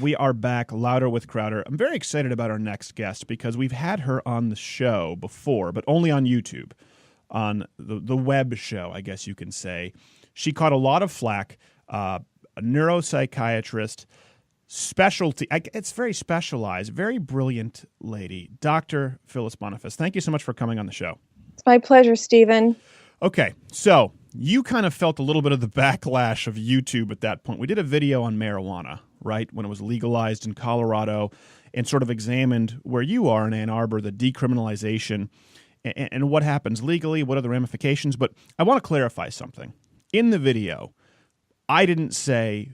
We are back, Louder with Crowder. I'm very excited about our next guest because we've had her on the show before, but only on YouTube, on the web show, I guess you can say. She caught a lot of flack, a neuropsychiatrist, specialty. It's very specialized, very brilliant lady, Dr. Phyllis Boniface. Thank you so much for coming on the show. It's my pleasure, Stephen. Okay, so you kind of felt a little bit of the backlash of YouTube at that point. We did a video on marijuana, right, when it was legalized in Colorado, and sort of examined where you are in Ann Arbor, the decriminalization, and what happens legally, what are the ramifications. But I want to clarify something. In the video, I didn't say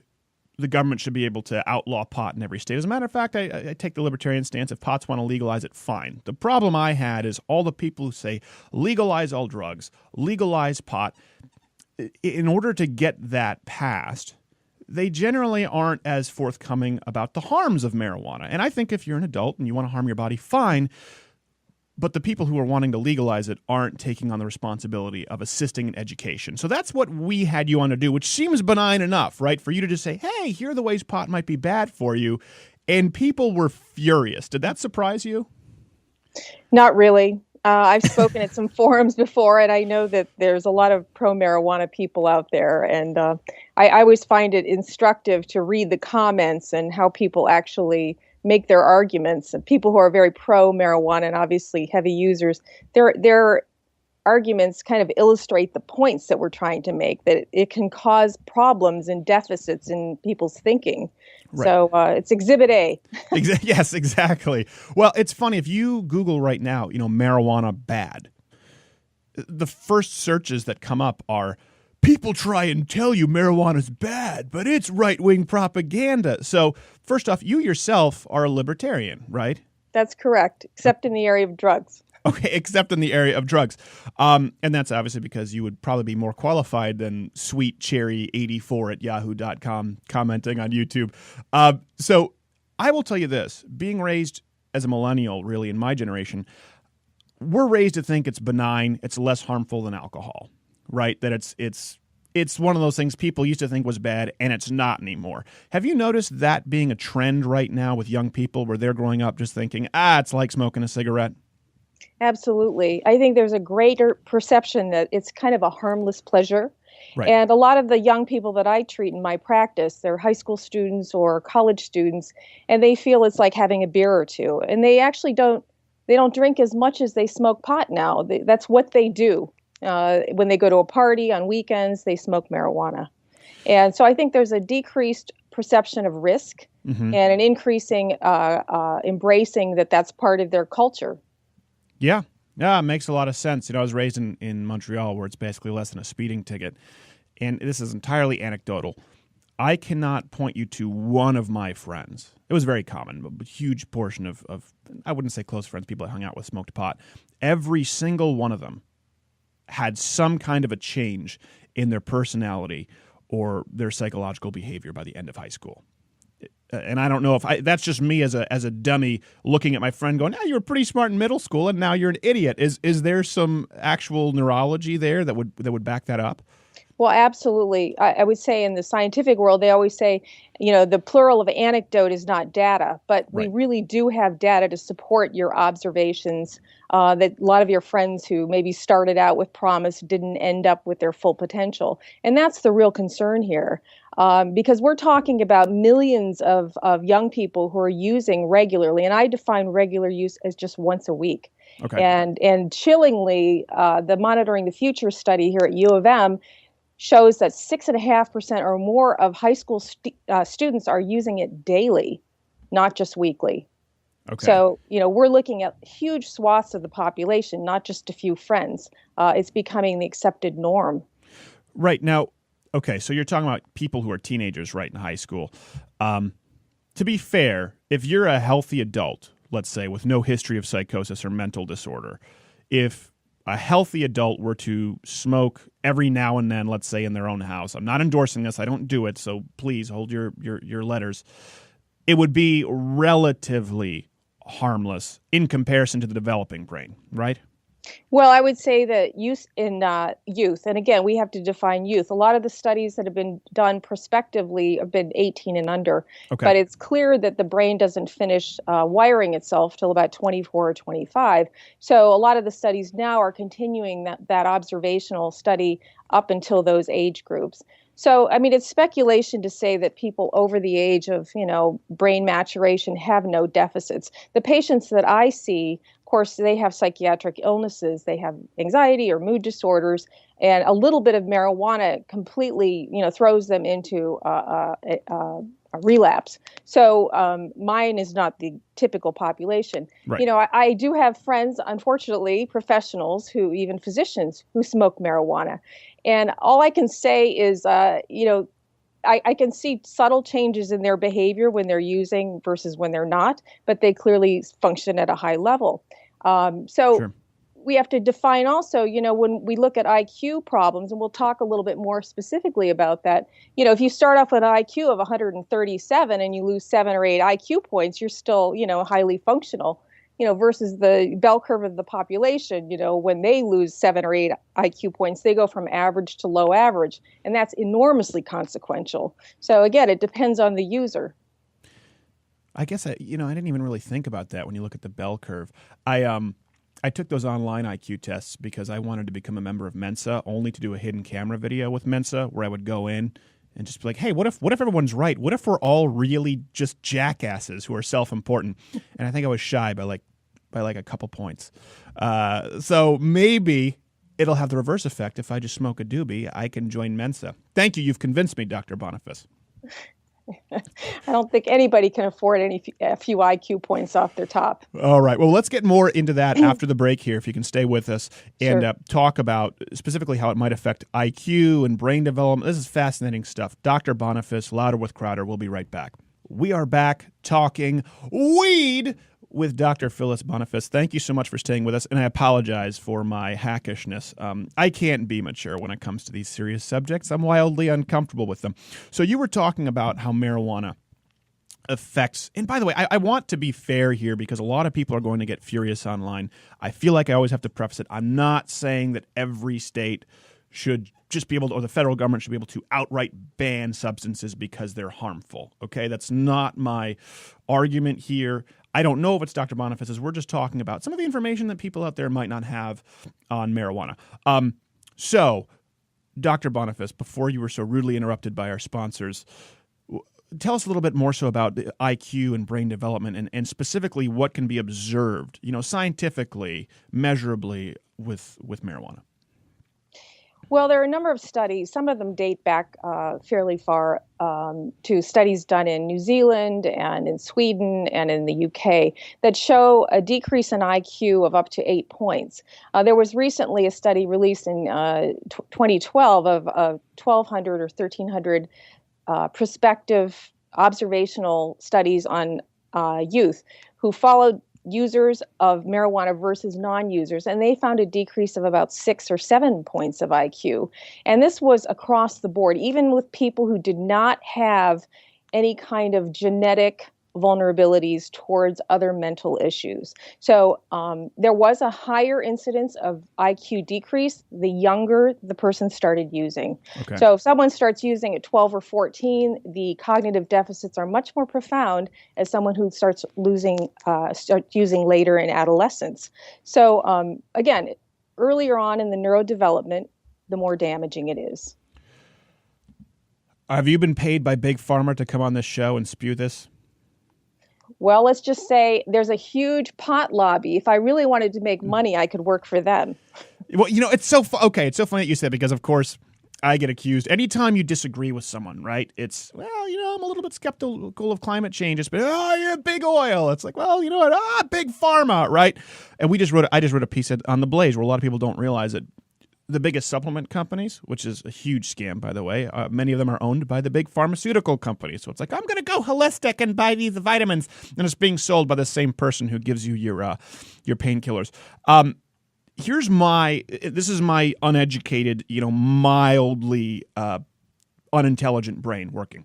the government should be able to outlaw pot in every state. As a matter of fact, I take the libertarian stance. If pots want to legalize it, fine. The problem I had is all the people who say legalize all drugs, legalize pot. In order to get that passed, they generally aren't as forthcoming about the harms of marijuana. And I think if you're an adult and you want to harm your body, fine. But the people who are wanting to legalize it aren't taking on the responsibility of assisting in education. So that's what we had you on to do, which seems benign enough, right? For you to just say, hey, here are the ways pot might be bad for you. And people were furious. Did that surprise you? Not really. I've spoken at some forums before, and I know that there's a lot of pro-marijuana people out there. And I always find it instructive to read the comments and how people actually make their arguments. And people who are very pro-marijuana and obviously heavy users, their arguments kind of illustrate the points that we're trying to make, that it can cause problems and deficits in people's thinking. Right. So it's Exhibit A. Yes, exactly. Well, it's funny. If you Google right now, marijuana bad, the first searches that come up are people try and tell you marijuana's bad, but it's right-wing propaganda. So first off, you yourself are a libertarian, right? That's correct, except in the area of drugs. Okay, except in the area of drugs. And that's obviously because you would probably be more qualified than Sweet Cherry 84 at yahoo.com commenting on YouTube. So I will tell you this, being raised as a millennial, really, in my generation, we're raised to think it's benign, it's less harmful than alcohol, right? That it's one of those things people used to think was bad, and it's not anymore. Have you noticed that being a trend right now with young people where they're growing up just thinking, it's like smoking a cigarette? Absolutely. I think there's a greater perception that it's kind of a harmless pleasure. Right. And a lot of the young people that I treat in my practice, they're high school students or college students, and they feel it's like having a beer or two. And they actually don't drink as much as they smoke pot now. That's what they do. When they go to a party on weekends, they smoke marijuana. And so I think there's a decreased perception of risk and an increasing embracing that that's part of their culture. Yeah, it makes a lot of sense. I was raised in Montreal where it's basically less than a speeding ticket. And this is entirely anecdotal. I cannot point you to one of my friends. It was very common, but a huge portion of, I wouldn't say close friends, people I hung out with smoked pot. Every single one of them had some kind of a change in their personality or their psychological behavior by the end of high school. And I don't know if that's just me as a dummy looking at my friend going, you were pretty smart in middle school and now you're an idiot. Is there some actual neurology there that would back that up? Well, absolutely. I would say in the scientific world, they always say, the plural of anecdote is not data, but we really do have data to support your observations that a lot of your friends who maybe started out with promise didn't end up with their full potential. And that's the real concern here, because we're talking about millions of young people who are using regularly. And I define regular use as just once a week. Okay. And chillingly, the Monitoring the Future study here at U of M shows that 6.5% or more of high school students are using it daily, not just weekly. Okay. So, we're looking at huge swaths of the population, not just a few friends. It's becoming the accepted norm. Right. Now, okay, so you're talking about people who are teenagers, right, in high school. To be fair, if you're a healthy adult, let's say, with no history of psychosis or mental disorder, if a healthy adult were to smoke every now and then, let's say in their own house, I'm not endorsing this, I don't do it, so please hold your letters, it would be relatively harmless in comparison to the developing brain, right? Well, I would say that use in youth, and again, we have to define youth. A lot of the studies that have been done prospectively have been 18 and under, Okay. but it's clear that the brain doesn't finish wiring itself till about 24 or 25. So a lot of the studies now are continuing that observational study up until those age groups. So, I mean, it's speculation to say that people over the age of, brain maturation have no deficits. The patients that I see, of course, they have psychiatric illnesses, they have anxiety or mood disorders, and a little bit of marijuana completely, throws them into a relapse. So mine is not the typical population. Right. I do have friends, unfortunately, professionals who, even physicians, who smoke marijuana. And all I can say is, I can see subtle changes in their behavior when they're using versus when they're not, but they clearly function at a high level. So Sure. we have to define also, when we look at IQ problems, and we'll talk a little bit more specifically about that. If you start off with an IQ of 137 and you lose 7 or 8 IQ points, you're still, highly functional. Versus the bell curve of the population, when they lose 7 or 8 IQ points, they go from average to low average, and that's enormously consequential. So again, it depends on the user. I guess I didn't even really think about that when you look at the bell curve. I took those online IQ tests because I wanted to become a member of Mensa, only to do a hidden camera video with Mensa where I would go in and just be like, hey, what if everyone's right? What if we're all really just jackasses who are self-important? And I think I was shy by like a couple points. So maybe it'll have the reverse effect. If I just smoke a doobie, I can join Mensa. Thank you. You've convinced me, Dr. Boniface. I don't think anybody can afford a few IQ points off their top. All right. Well, let's get more into that after the break here, if you can stay with us, and Sure. talk about specifically how it might affect IQ and brain development. This is fascinating stuff. Dr. Boniface, Louder with Crowder. We'll be right back. We are back talking weed with Dr. Phyllis Boniface. Thank you so much for staying with us, and I apologize for my hackishness. I can't be mature when it comes to these serious subjects. I'm wildly uncomfortable with them. So you were talking about how marijuana affects, and by the way, I want to be fair here because a lot of people are going to get furious online. I feel like I always have to preface it. I'm not saying that every state should just be able to, or the federal government should be able to outright ban substances because they're harmful. Okay, that's not my argument here. I don't know if it's Dr. Boniface's. We're just talking about some of the information that people out there might not have on marijuana. So, Dr. Boniface, before you were so rudely interrupted by our sponsors, tell us a little bit more so about the IQ and brain development, and specifically what can be observed, scientifically, measurably with marijuana. Well, there are a number of studies. Some of them date back fairly far to studies done in New Zealand and in Sweden and in the UK that show a decrease in IQ of up to 8 points. There was recently a study released in 2012 of 1,200 or 1,300 prospective observational studies on youth who followed users of marijuana versus non-users, and they found a decrease of about 6 or 7 points of IQ. And this was across the board, even with people who did not have any kind of genetic vulnerabilities towards other mental issues. So there was a higher incidence of IQ decrease the younger the person started using. Okay. So if someone starts using at 12 or 14, the cognitive deficits are much more profound as someone who starts using later in adolescence. So again, earlier on in the neurodevelopment, the more damaging it is. Have you been paid by Big Pharma to come on this show and spew this? Well, let's just say there's a huge pot lobby. If I really wanted to make money, I could work for them. Well, it's so okay. It's so funny that you said, because of course I get accused anytime you disagree with someone, right? It's, well, I'm a little bit skeptical of climate change, but you're big oil. It's like, well, you know what? Big pharma, right? And I just wrote a piece on The Blaze where a lot of people don't realize it. The biggest supplement companies, which is a huge scam, by the way, many of them are owned by the big pharmaceutical companies. So it's like, I'm going to go holistic and buy these vitamins, and it's being sold by the same person who gives you your painkillers. This is my uneducated, mildly unintelligent brain working.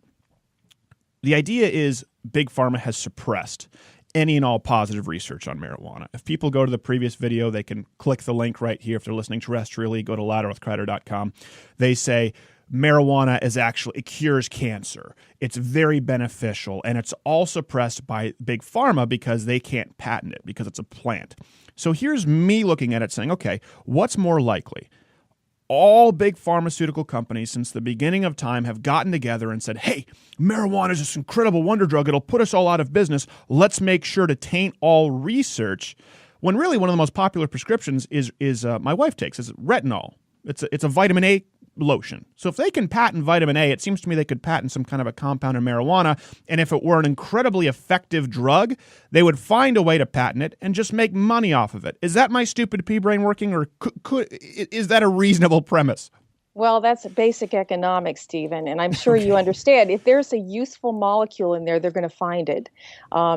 The idea is Big Pharma has suppressed any and all positive research on marijuana. If people go to the previous video, they can click the link right here. If they're listening terrestrially, go to louderwithkreider.com. They say marijuana is actually, it cures cancer. It's very beneficial, and it's all suppressed by big pharma because they can't patent it because it's a plant. So here's me looking at it saying, okay, what's more likely? All big pharmaceutical companies since the beginning of time have gotten together and said, hey, marijuana is this incredible wonder drug. It'll put us all out of business. Let's make sure to taint all research. When really one of the most popular prescriptions is my wife takes, is retinol. It's a vitamin A lotion. So if they can patent vitamin A, it seems to me they could patent some kind of a compound in marijuana. And if it were an incredibly effective drug, they would find a way to patent it and just make money off of it. Is that my stupid pea brain working, or is that a reasonable premise? Well, that's basic economics, Stephen, and I'm sure you understand. If there's a useful molecule in there, they're going to find it.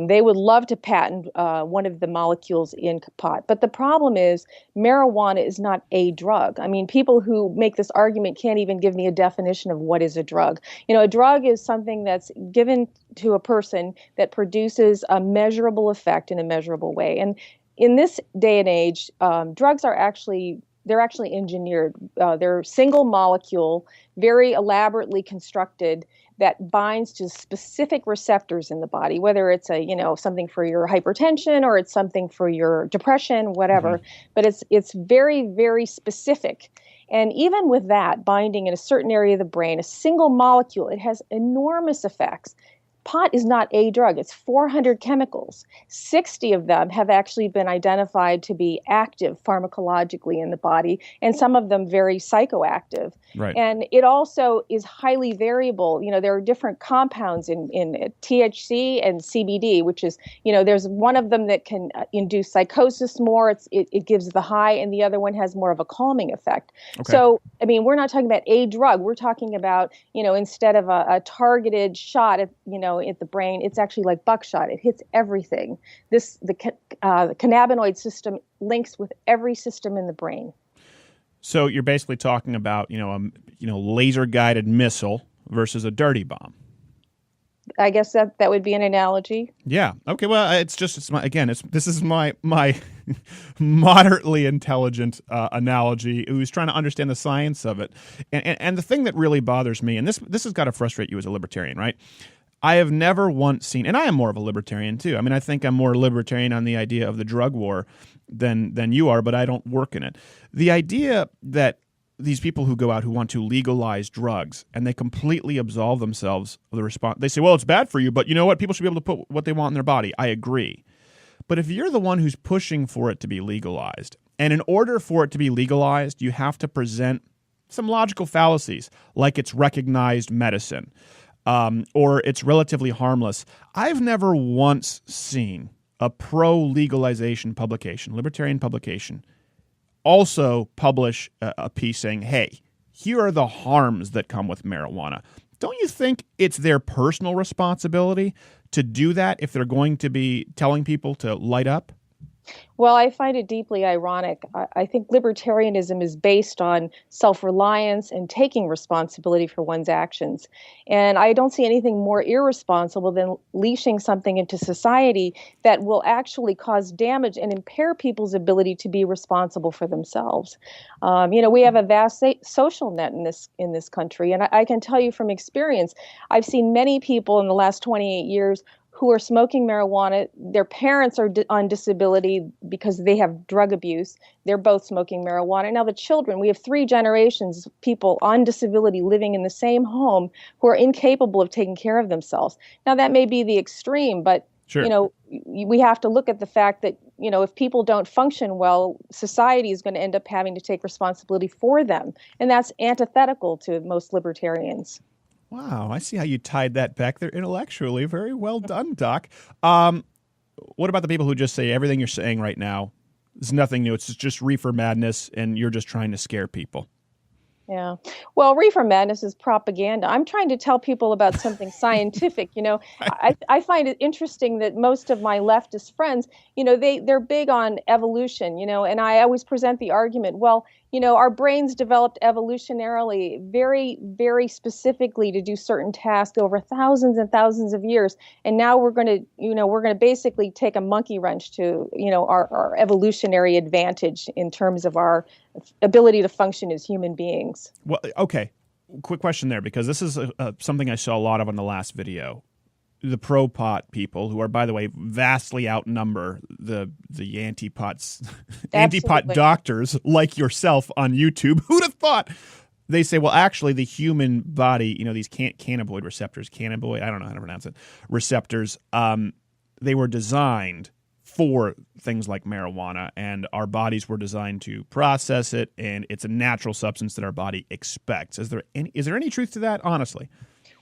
They would love to patent one of the molecules in pot. But the problem is marijuana is not a drug. I mean, people who make this argument can't even give me a definition of what is a drug. You know, a drug is something that's given to a person that produces a measurable effect in a measurable way. And in this day and age, drugs are they're actually engineered. They're single molecule, very elaborately constructed that binds to specific receptors in the body, whether it's something for your hypertension or it's something for your depression, whatever. Mm-hmm. But it's very, very specific. And even with that binding in a certain area of the brain, a single molecule, it has enormous effects. Pot is not a drug. It's 400 chemicals. 60 of them have actually been identified to be active pharmacologically in the body, and some of them very psychoactive. Right. And it also is highly variable. You know, there are different compounds in THC and CBD, which is, there's one of them that can induce psychosis more. It gives the high, and the other one has more of a calming effect. Okay. So, I mean, we're not talking about a drug. We're talking about, instead of a targeted shot at the brain, it's actually like buckshot. It hits everything. The cannabinoid system links with every system in the brain. So you're basically talking about, laser guided missile versus a dirty bomb. I guess that would be an analogy. Yeah. Okay. Well, this is my moderately intelligent analogy who's trying to understand the science of it. And the thing that really bothers me, and this has got to frustrate you as a libertarian, right? I have never once seen, and I am more of a libertarian too. I mean, I think I'm more libertarian on the idea of the drug war than you are, but I don't work in it. The idea that these people who go out who want to legalize drugs and they completely absolve themselves of the response. They say, well, it's bad for you, but you know what? People should be able to put what they want in their body. I agree. But if you're the one who's pushing for it to be legalized, and in order for it to be legalized, you have to present some logical fallacies, like it's recognized medicine, or it's relatively harmless. I've never once seen a pro-legalization publication, libertarian publication, also publish a piece saying, hey, here are the harms that come with marijuana. Don't you think it's their personal responsibility to do that if they're going to be telling people to light up? Well, I find it deeply ironic. I think libertarianism is based on self-reliance and taking responsibility for one's actions. And I don't see anything more irresponsible than leashing something into society that will actually cause damage and impair people's ability to be responsible for themselves. We have a vast social net in this country. And I can tell you from experience, I've seen many people in the last 28 years who are smoking marijuana. Their parents are on disability because they have drug abuse. They're both smoking marijuana. Now the children, we have 3 generations of people on disability living in the same home who are incapable of taking care of themselves. Now that may be the extreme, but sure. We have to look at the fact that, if people don't function well, society is going to end up having to take responsibility for them. And that's antithetical to most libertarians. Wow, I see how you tied that back there intellectually. Very well done, Doc. What about the people who just say everything you're saying right now is nothing new? It's just reefer madness, and you're just trying to scare people. Yeah. Well, reefer madness is propaganda. I'm trying to tell people about something scientific. I find it interesting that most of my leftist friends, they're big on evolution, and I always present the argument, well, our brains developed evolutionarily very, very specifically to do certain tasks over thousands and thousands of years. And now we're going to basically take a monkey wrench to, our evolutionary advantage in terms of our ability to function as human beings. Well, okay. Quick question there, because this is something I saw a lot of on the last video. The pro-pot people, who are, by the way, vastly outnumber the anti-pot doctors like yourself on YouTube. Who'd have thought? They say, well, actually, the human body, these cannabinoid receptors, I don't know how to pronounce it, receptors, they were designed for things like marijuana, and our bodies were designed to process it, and it's a natural substance that our body expects. Is there any truth to that, honestly?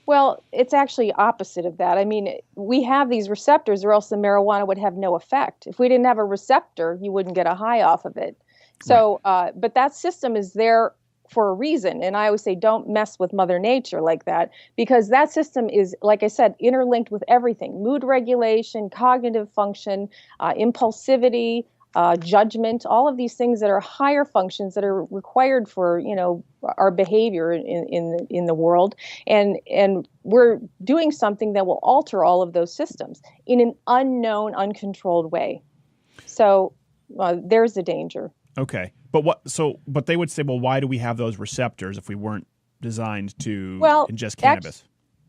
Well, it's actually opposite of that. I mean, we have these receptors, or else the marijuana would have no effect. If we didn't have a receptor, you wouldn't get a high off of it. So, right. But that system is there for a reason. And I always say, don't mess with Mother Nature like that, because that system is, like I said, interlinked with everything: mood regulation, cognitive function, impulsivity, judgment, all of these things that are higher functions that are required for, our behavior in the world. And we're doing something that will alter all of those systems in an unknown, uncontrolled way. So there's the danger. Okay. But they would say, well, why do we have those receptors if we weren't designed to ingest cannabis?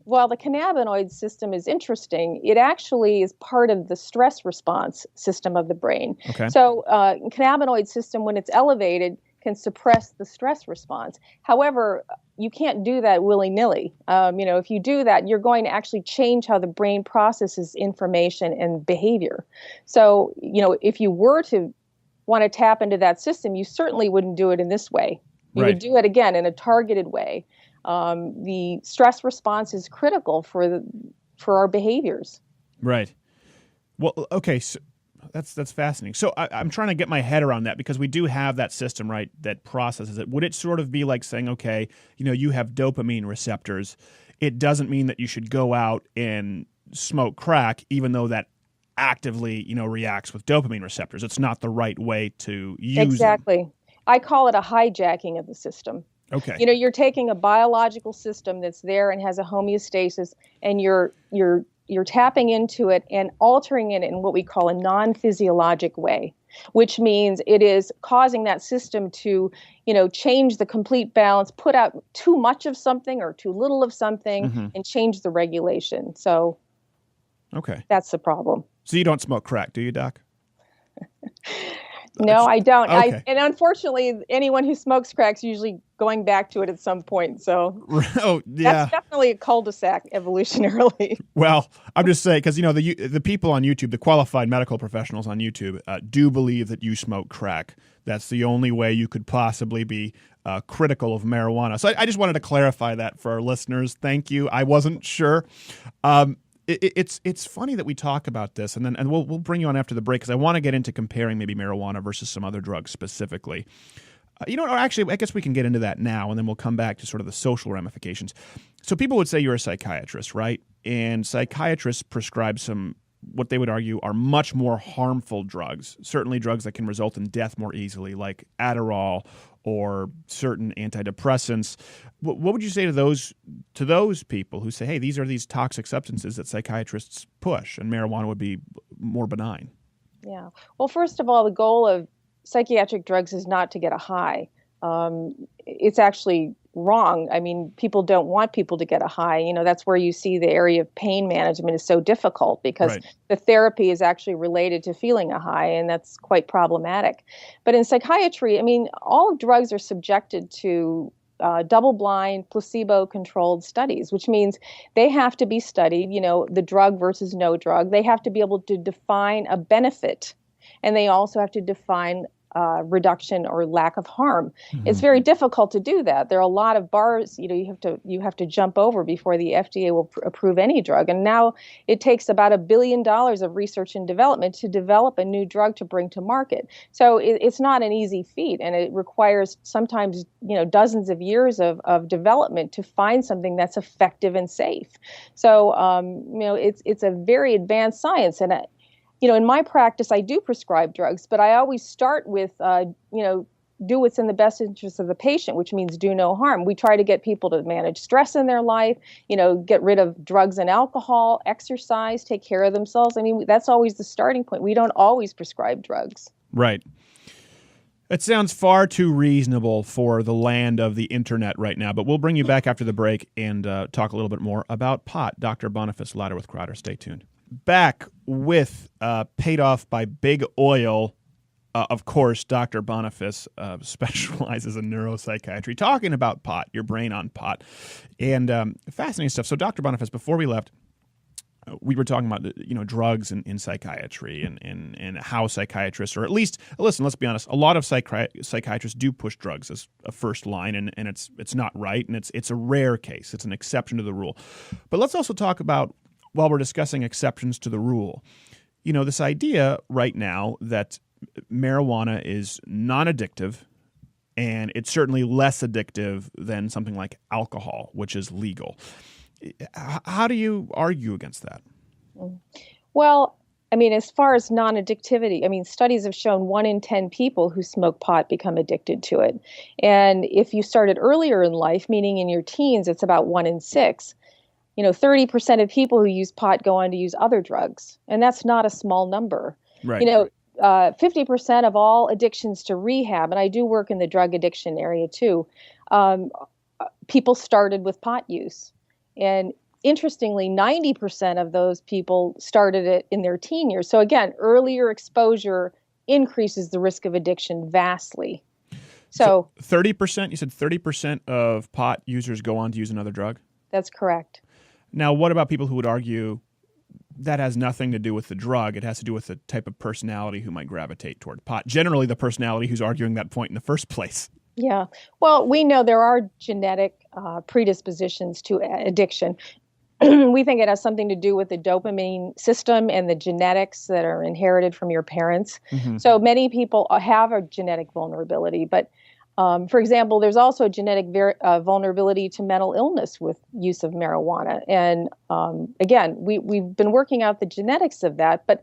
Well, the cannabinoid system is interesting. It actually is part of the stress response system of the brain. Okay. So cannabinoid system, when it's elevated, can suppress the stress response. However, you can't do that willy-nilly. If you do that, you're going to actually change how the brain processes information and behavior. So, if you were to want to tap into that system, you certainly wouldn't do it in this way. You would do it, again, in a targeted way. The stress response is critical for our behaviors. Right. Well, okay, so that's fascinating. So I'm trying to get my head around that, because we do have that system, right, that processes it. Would it sort of be like saying, okay, you have dopamine receptors. It doesn't mean that you should go out and smoke crack, even though that actively, reacts with dopamine receptors. It's not the right way to use Exactly. them. I call it a hijacking of the system. Okay. You're taking a biological system that's there and has a homeostasis, and you're tapping into it and altering it in what we call a non-physiologic way, which means it is causing that system to, change the complete balance, put out too much of something or too little of something, and change the regulation. So okay, that's the problem. So you don't smoke crack, do you, Doc? No, I don't. Okay. And unfortunately, anyone who smokes crack's usually going back to it at some point. So that's definitely a cul-de-sac evolutionarily. Well, I'm just saying, because the people on YouTube, the qualified medical professionals on YouTube, do believe that you smoke crack. That's the only way you could possibly be critical of marijuana. So I just wanted to clarify that for our listeners. Thank you. I wasn't sure. It's funny that we talk about this, and we'll bring you on after the break, because I want to get into comparing maybe marijuana versus some other drugs specifically. Or actually, I guess we can get into that now, and then we'll come back to sort of the social ramifications. So people would say you're a psychiatrist, right? And psychiatrists prescribe some, what they would argue are much more harmful drugs, certainly drugs that can result in death more easily, like Adderall or certain antidepressants. What would you say to those people who say, hey, these are these toxic substances that psychiatrists push, and marijuana would be more benign? Yeah. Well, first of all, the goal of psychiatric drugs is not to get a high. It's actually wrong. I mean, people don't want people to get a high. That's where you see the area of pain management is so difficult, because the therapy is actually related to feeling a high, and that's quite problematic. But in psychiatry, I mean, all drugs are subjected to double-blind, placebo-controlled studies, which means they have to be studied, the drug versus no drug. They have to be able to define a benefit, and they also have to define reduction or lack of harm. Mm-hmm. It's very difficult to do that. There are a lot of bars, you have to jump over before the FDA will approve any drug. And now it takes about $1 billion of research and development to develop a new drug to bring to market. So it's not an easy feat, and it requires sometimes, dozens of years of development to find something that's effective and safe. So, it's a very advanced science. And in my practice, I do prescribe drugs, but I always start with, do what's in the best interest of the patient, which means do no harm. We try to get people to manage stress in their life, get rid of drugs and alcohol, exercise, take care of themselves. I mean, that's always the starting point. We don't always prescribe drugs. Right. It sounds far too reasonable for the land of the internet right now, but we'll bring you back after the break and talk a little bit more about pot. Dr. Boniface Latter with Crowder. Stay tuned. Back with paid off by big oil. Of course, Dr. Boniface specializes in neuropsychiatry, talking about pot, your brain on pot, and fascinating stuff. So, Dr. Boniface, before we left, we were talking about drugs in psychiatry and how psychiatrists, or at least, listen, let's be honest, a lot of psychiatrists do push drugs as a first line, and it's not right, and it's a rare case. It's an exception to the rule. But let's also talk about, while we're discussing exceptions to the rule, this idea right now that marijuana is non-addictive, and it's certainly less addictive than something like alcohol, which is legal. How do you argue against that? Well, I mean, as far as non-addictivity, I mean, studies have shown 1 in 10 people who smoke pot become addicted to it. And if you started earlier in life, meaning in your teens, it's about 1 in 6. 30% of people who use pot go on to use other drugs. And that's not a small number. Right. 50% of all addictions to rehab, and I do work in the drug addiction area too, people started with pot use. And interestingly, 90% of those people started it in their teen years. So again, earlier exposure increases the risk of addiction vastly. So 30%, you said 30% of pot users go on to use another drug? That's correct. Now, what about people who would argue that has nothing to do with the drug? It has to do with the type of personality who might gravitate toward pot. Generally, the personality who's arguing that point in the first place. Yeah. Well, we know there are genetic predispositions to addiction. We think it has something to do with the dopamine system and the genetics that are inherited from your parents. Mm-hmm. So many people have a genetic vulnerability. But, for example, there's also a genetic vulnerability to mental illness with use of marijuana. And again, we've been working out the genetics of that. But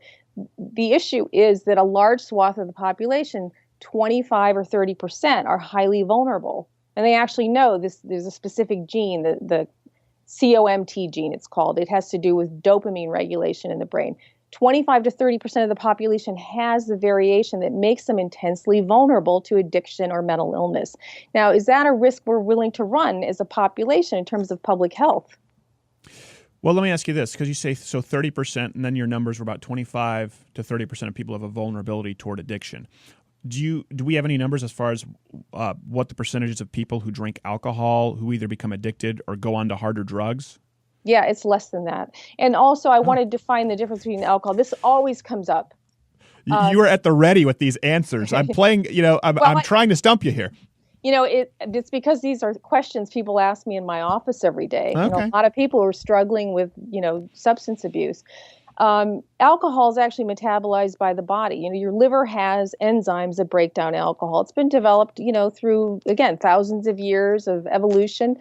the issue is that a large swath of the population, 25 or 30%, are highly vulnerable. And they actually know this. There's a specific gene, the COMT gene, it's called. It has to do with dopamine regulation in the brain. 25 to 30% of the population has the variation that makes them intensely vulnerable to addiction or mental illness. Now, is that a risk we're willing to run as a population in terms of public health? Well, let me ask you this, because you say so 30%, and then your numbers were about 25 to 30% of people have a vulnerability toward addiction. Do we have any numbers as far as what the percentages of people who drink alcohol who either become addicted or go on to harder drugs? Yeah, it's less than that. And also, I want to define the difference between alcohol. This always comes up. You are at the ready with these answers. I'm playing, I'm trying to stump you here. It's because these are questions people ask me in my office every day. Okay. A lot of people are struggling with, substance abuse. Alcohol is actually metabolized by the body. Your liver has enzymes that break down alcohol. It's been developed, through, again, thousands of years of evolution.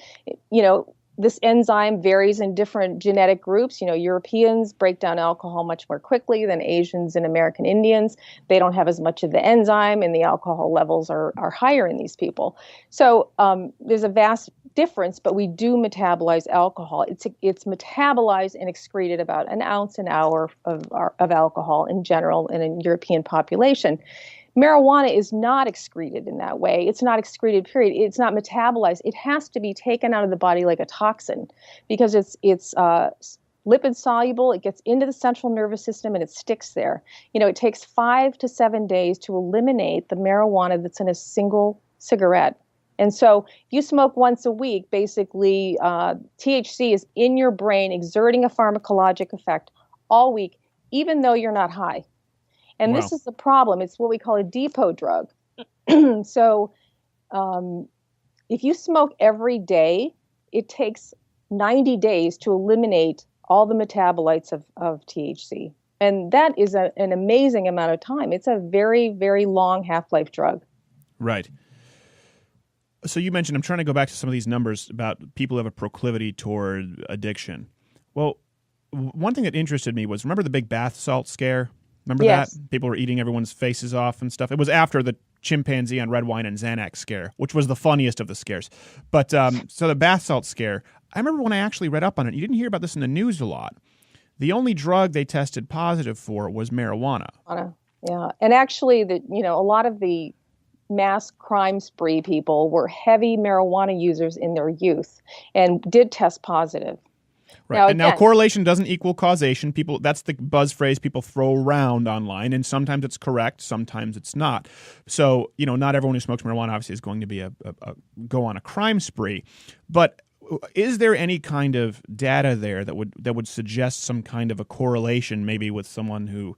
This enzyme varies in different genetic groups. Europeans break down alcohol much more quickly than Asians and American Indians. They don't have as much of the enzyme, and the alcohol levels are higher in these people. So there's a vast difference, but we do metabolize alcohol. It's metabolized and excreted about an ounce an hour of alcohol in general in a European population. Marijuana is not excreted in that way. It's not excreted, period. It's not metabolized. It has to be taken out of the body like a toxin because it's lipid soluble. It gets into the central nervous system and it sticks there. It takes 5 to 7 days to eliminate the marijuana that's in a single cigarette. And so if you smoke once a week, basically THC is in your brain exerting a pharmacologic effect all week, even though you're not high. And This is the problem. It's what we call a depot drug. So if you smoke every day, it takes 90 days to eliminate all the metabolites of THC. And that is an amazing amount of time. It's a very, very long half-life drug. Right. So you mentioned, I'm trying to go back to some of these numbers about people who have a proclivity toward addiction. Well, one thing that interested me was, remember the big bath salt scare? Remember Yes. that? People were eating everyone's faces off and stuff. It was after the chimpanzee on red wine and Xanax scare, which was the funniest of the scares. But so the bath salt scare, I remember when I actually read up on it, you didn't hear about this in the news a lot. The only drug they tested positive for was marijuana. Yeah. And actually, a lot of the mass crime spree people were heavy marijuana users in their youth and did test positive. Right. Now correlation doesn't equal causation. That's the buzz phrase people throw around online, and sometimes it's correct, sometimes it's not. So, not everyone who smokes marijuana obviously is going to be go on a crime spree. But is there any kind of data there that would suggest some kind of a correlation, maybe with someone who?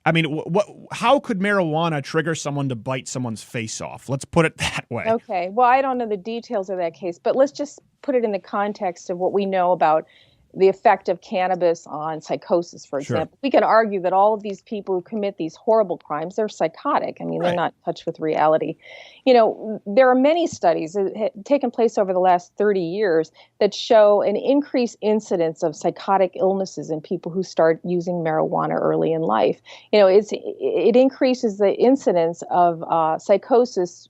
I mean, how could marijuana trigger someone to bite someone's face off? Let's put it that way. Okay. Well, I don't know the details of that case, but let's just put it in the context of what we know about the effect of cannabis on psychosis, for example. We can argue that all of these people who commit these horrible crimes, they're psychotic. I mean, they're not in touch with reality. There are many studies that have taken place over the last 30 years that show an increased incidence of psychotic illnesses in people who start using marijuana early in life. It increases the incidence of psychosis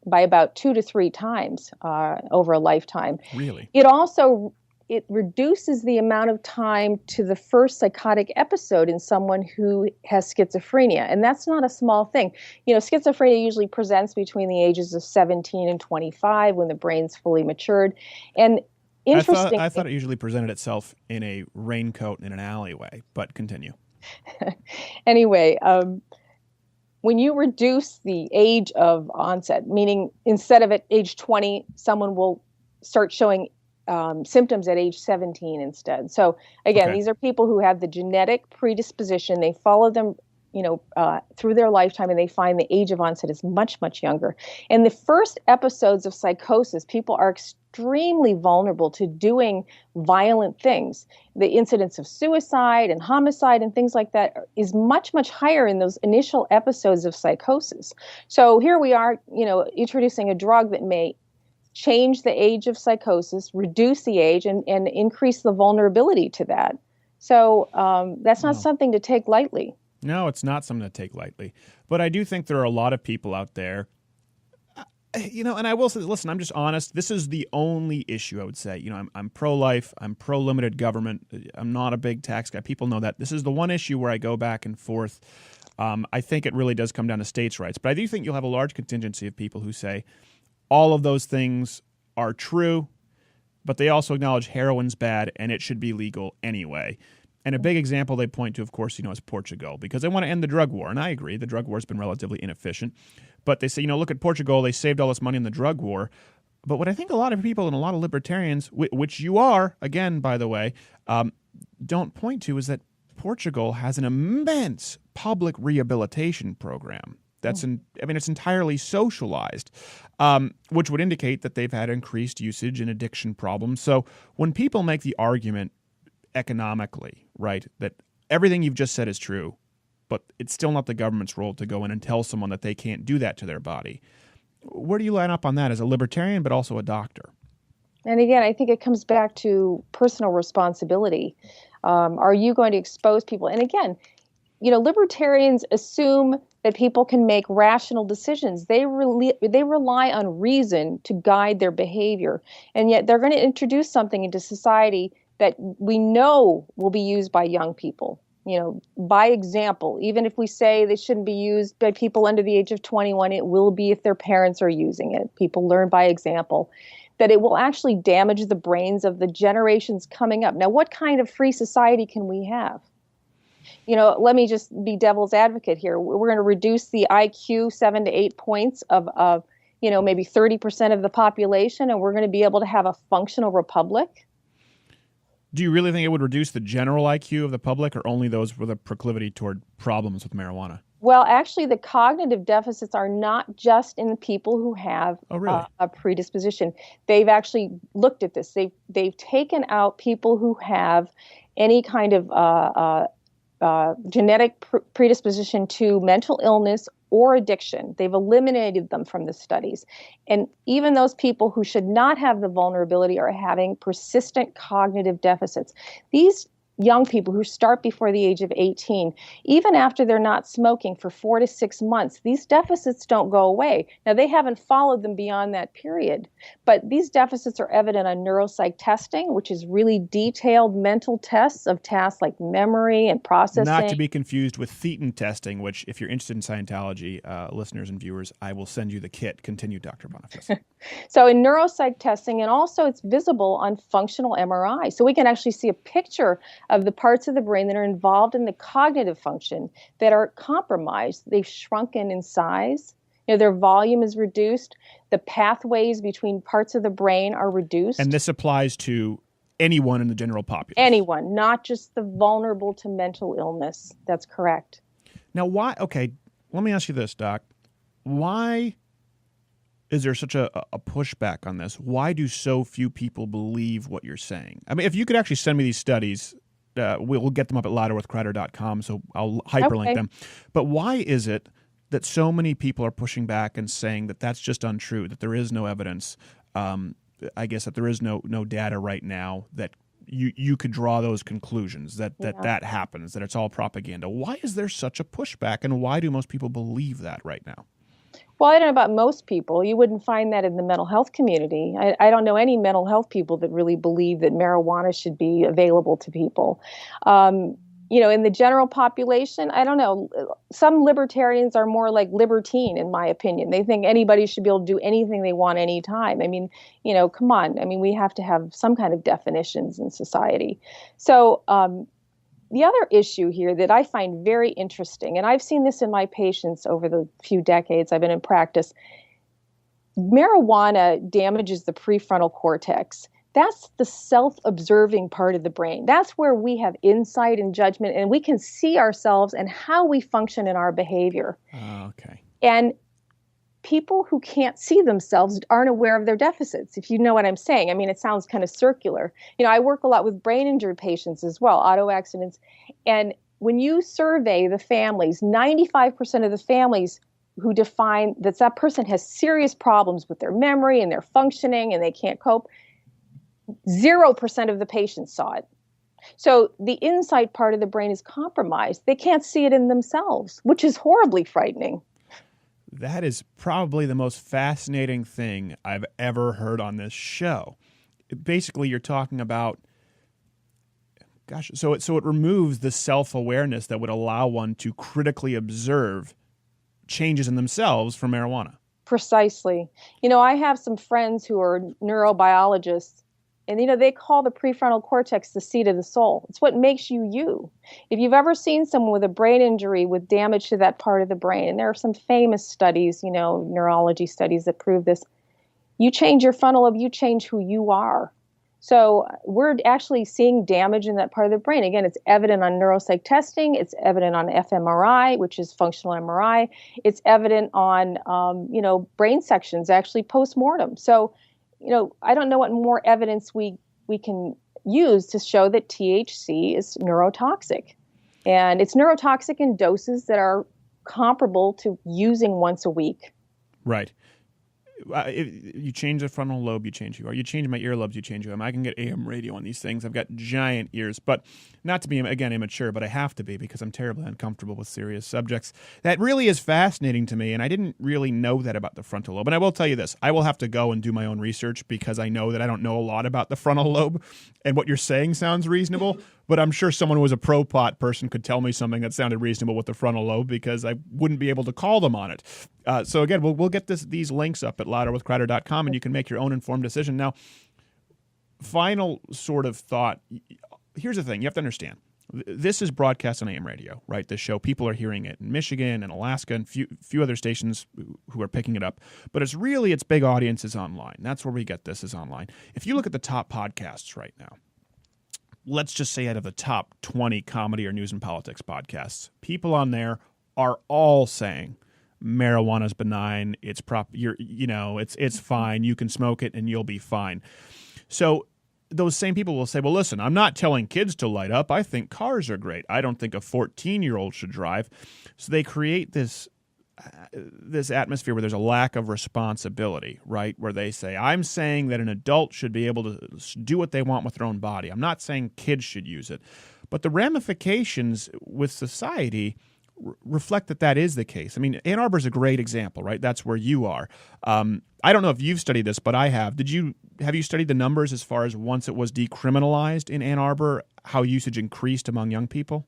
by about 2 to 3 times over a lifetime. Really? It reduces the amount of time to the first psychotic episode in someone who has schizophrenia. And that's not a small thing. Schizophrenia usually presents between the ages of 17 and 25 when the brain's fully matured. And interesting. I thought it usually presented itself in a raincoat in an alleyway, but continue. Anyway, when you reduce the age of onset, meaning instead of at age 20, someone will start showing symptoms at age 17 instead. So again, These are people who have the genetic predisposition. They follow them, through their lifetime, and they find the age of onset is much, much younger. And the first episodes of psychosis, people are extremely vulnerable to doing violent things. The incidence of suicide and homicide and things like that is much, much higher in those initial episodes of psychosis. So here we are, introducing a drug that may change the age of psychosis, reduce the age, and increase the vulnerability to that. So that's not something to take lightly. No, it's not something to take lightly. But I do think there are a lot of people out there, and I will say, listen, I'm just honest. This is the only issue I would say. I'm pro-life. I'm pro-limited government. I'm not a big tax guy. People know that. This is the one issue where I go back and forth. I think it really does come down to states' rights. But I do think you'll have a large contingency of people who say, all of those things are true, but they also acknowledge heroin's bad and it should be legal anyway. And a big example they point to, of course, is Portugal, because they want to end the drug war. And I agree, the drug war has been relatively inefficient. But they say, look at Portugal, they saved all this money in the drug war. But what I think a lot of people and a lot of libertarians, which you are, again, by the way, don't point to is that Portugal has an immense public rehabilitation program. It's entirely socialized, which would indicate that they've had increased usage and addiction problems. So when people make the argument economically, right, that everything you've just said is true, but it's still not the government's role to go in and tell someone that they can't do that to their body, where do you line up on that as a libertarian but also a doctor? And again, I think it comes back to personal responsibility. Are you going to expose people? And again, libertarians assume that people can make rational decisions. They rely on reason to guide their behavior. And yet they're going to introduce something into society that we know will be used by young people. By example, even if we say they shouldn't be used by people under the age of 21, it will be if their parents are using it. People learn by example. That it will actually damage the brains of the generations coming up. Now, what kind of free society can we have? Let me just be devil's advocate here. We're going to reduce the IQ 7 to 8 points of maybe 30% of the population, and we're going to be able to have a functional republic. Do you really think it would reduce the general IQ of the public, or only those with a proclivity toward problems with marijuana? Well, actually, the cognitive deficits are not just in the people who have a predisposition. They've actually looked at this. They've taken out people who have any kind of genetic predisposition to mental illness or addiction. They've eliminated them from the studies. And even those people who should not have the vulnerability are having persistent cognitive deficits. These young people who start before the age of 18, even after they're not smoking for 4 to 6 months, these deficits don't go away. Now, they haven't followed them beyond that period, but these deficits are evident on neuropsych testing, which is really detailed mental tests of tasks like memory and processing. Not to be confused with thetan testing, which, if you're interested in Scientology, listeners and viewers, I will send you the kit. Continue, Dr. Boniface. So in neuropsych testing, and also it's visible on functional MRI. So we can actually see a picture of the parts of the brain that are involved in the cognitive function that are compromised. They've shrunken in size. Their volume is reduced. The pathways between parts of the brain are reduced. And this applies to anyone in the general populace? Anyone, not just the vulnerable to mental illness. That's correct. Now, why? Okay, let me ask you this, Doc. Why is there such a pushback on this? Why do so few people believe what you're saying? I mean, if you could actually send me these studies, we'll get them up at louderwithcrowder.com, so I'll hyperlink them. But why is it that so many people are pushing back and saying that that's just untrue, that there is no evidence, I guess that there is no data right now that you could draw those conclusions, that happens, that it's all propaganda? Why is there such a pushback, and why do most people believe that right now? Well, I don't know about most people. You wouldn't find that in the mental health community. I don't know any mental health people that really believe that marijuana should be available to people. In the general population, I don't know. Some libertarians are more like libertine, in my opinion. They think anybody should be able to do anything they want anytime. I mean, come on. I mean, we have to have some kind of definitions in society. So, the other issue here that I find very interesting, and I've seen this in my patients over the few decades I've been in practice, marijuana damages the prefrontal cortex. That's the self-observing part of the brain. That's where we have insight and judgment, and we can see ourselves and how we function in our behavior. Okay. And people who can't see themselves aren't aware of their deficits, if you know what I'm saying. I mean, it sounds kind of circular. I work a lot with brain injury patients as well, auto accidents. And when you survey the families, 95% of the families who define that person has serious problems with their memory and their functioning and they can't cope, 0% of the patients saw it. So the insight part of the brain is compromised. They can't see it in themselves, which is horribly frightening. That is probably the most fascinating thing I've ever heard on this show. Basically, you're talking about, so it removes the self-awareness that would allow one to critically observe changes in themselves from marijuana. Precisely. I have some friends who are neurobiologists, and, they call the prefrontal cortex the seat of the soul. It's what makes you you. If you've ever seen someone with a brain injury with damage to that part of the brain, and there are some famous studies, neurology studies that prove this, you change your frontal lobe, you change who you are. So we're actually seeing damage in that part of the brain. Again, it's evident on neuropsych testing. It's evident on fMRI, which is functional MRI. It's evident on, brain sections, actually post-mortem. So, I don't know what more evidence we can use to show that THC is neurotoxic. And it's neurotoxic in doses that are comparable to using once a week. Right. You change the frontal lobe, you change who you are. You change my earlobes, you change who I am. I can get AM radio on these things. I've got giant ears, but not to be, again, immature, but I have to be because I'm terribly uncomfortable with serious subjects. That really is fascinating to me, and I didn't really know that about the frontal lobe. And I will tell you this, I will have to go and do my own research because I know that I don't know a lot about the frontal lobe, and what you're saying sounds reasonable, but I'm sure someone who was a pro-pot person could tell me something that sounded reasonable with the frontal lobe because I wouldn't be able to call them on it. So again, we'll get these links up at louderwithcrowder.com, and you can make your own informed decision. Now, final sort of thought. Here's the thing. You have to understand. This is broadcast on AM radio, right? This show, people are hearing it in Michigan and Alaska and few other stations who are picking it up. But its big audience is online. That's where we get this, is online. If you look at the top podcasts right now, let's just say out of the top 20 comedy or news and politics podcasts, people on there are all saying marijuana's benign, it's it's fine, you can smoke it and you'll be fine. So those same people will say, well, listen, I'm not telling kids to light up. I think cars are great. I don't think a 14-year-old should drive. So they create this this atmosphere where there's a lack of responsibility, right? Where they say, I'm saying that an adult should be able to do what they want with their own body. I'm not saying kids should use it. But the ramifications with society reflect that that is the case. I mean, Ann Arbor is a great example, right? That's where you are. I don't know if you've studied this, but I have. Have you studied the numbers as far as once it was decriminalized in Ann Arbor, how usage increased among young people?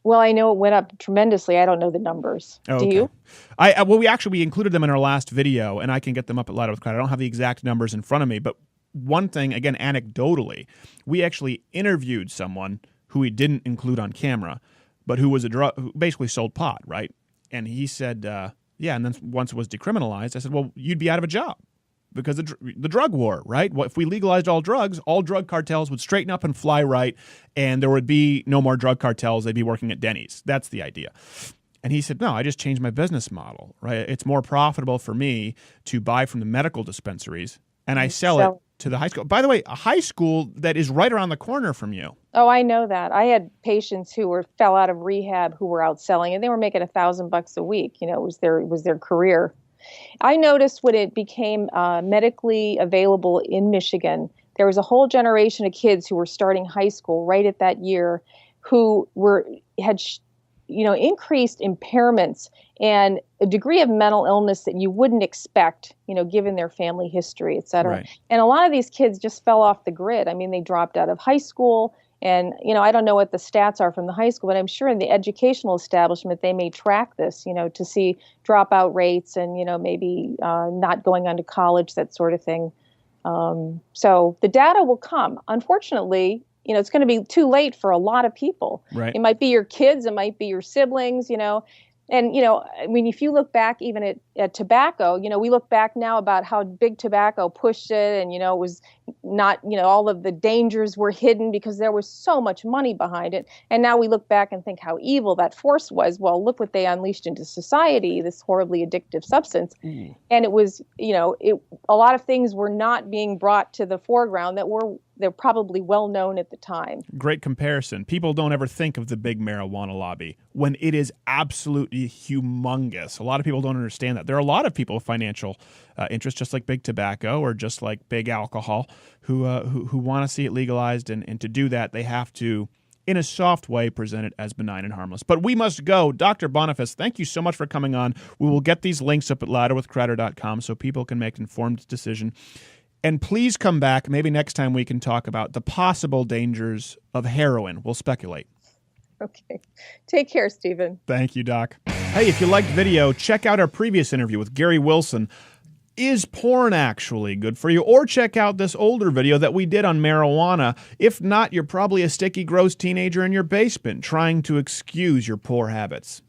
Well, I know it went up tremendously. I don't know the numbers. Oh, Do you? Well, we included them in our last video, and I can get them up at Louder with Crowder. I don't have the exact numbers in front of me, but one thing, again, anecdotally, we actually interviewed someone who we didn't include on camera, but who was who basically sold pot, right? And he said, yeah, and then once it was decriminalized, I said, well, you'd be out of a job because the drug war, right? Well, if we legalized all drug cartels would straighten up and fly right, and there would be no more drug cartels. They'd be working at Denny's. That's the idea. And he said, no, I just changed my business model, right? It's more profitable for me to buy from the medical dispensaries, and I sell it to the high school. By the way, a high school that is right around the corner from you. Oh, I know that. I had patients who fell out of rehab who were out selling, and they were making $1,000 a week. You know, it was their career. I noticed when it became medically available in Michigan, there was a whole generation of kids who were starting high school right at that year, who had increased impairments and a degree of mental illness that you wouldn't expect, given their family history, et cetera. Right. And a lot of these kids just fell off the grid. I mean, they dropped out of high school. And, I don't know what the stats are from the high school, but I'm sure in the educational establishment, they may track this, to see dropout rates and, maybe not going on to college, that sort of thing. So the data will come. Unfortunately, it's going to be too late for a lot of people. Right. It might be your kids, it might be your siblings, And, I mean, if you look back even at tobacco, we look back now about how big tobacco pushed it and, it was not, all of the dangers were hidden because there was so much money behind it. And now we look back and think how evil that force was. Well, look what they unleashed into society, this horribly addictive substance. Mm. And it was, a lot of things were not being brought to the foreground they're probably well known at the time. Great comparison. People don't ever think of the big marijuana lobby when it is absolutely humongous. A lot of people don't understand that. There are a lot of people with financial interest, just like big tobacco or just like big alcohol, who want to see it legalized. And to do that, they have to, in a soft way, present it as benign and harmless. But we must go. Dr. Boniface, thank you so much for coming on. We will get these links up at louderwithcrowder.com so people can make an informed decision. And please come back. Maybe next time we can talk about the possible dangers of heroin. We'll speculate. Okay. Take care, Stephen. Thank you, Doc. Hey, if you liked video, check out our previous interview with Gary Wilson. Is porn actually good for you? Or check out this older video that we did on marijuana. If not, you're probably a sticky, gross teenager in your basement trying to excuse your poor habits.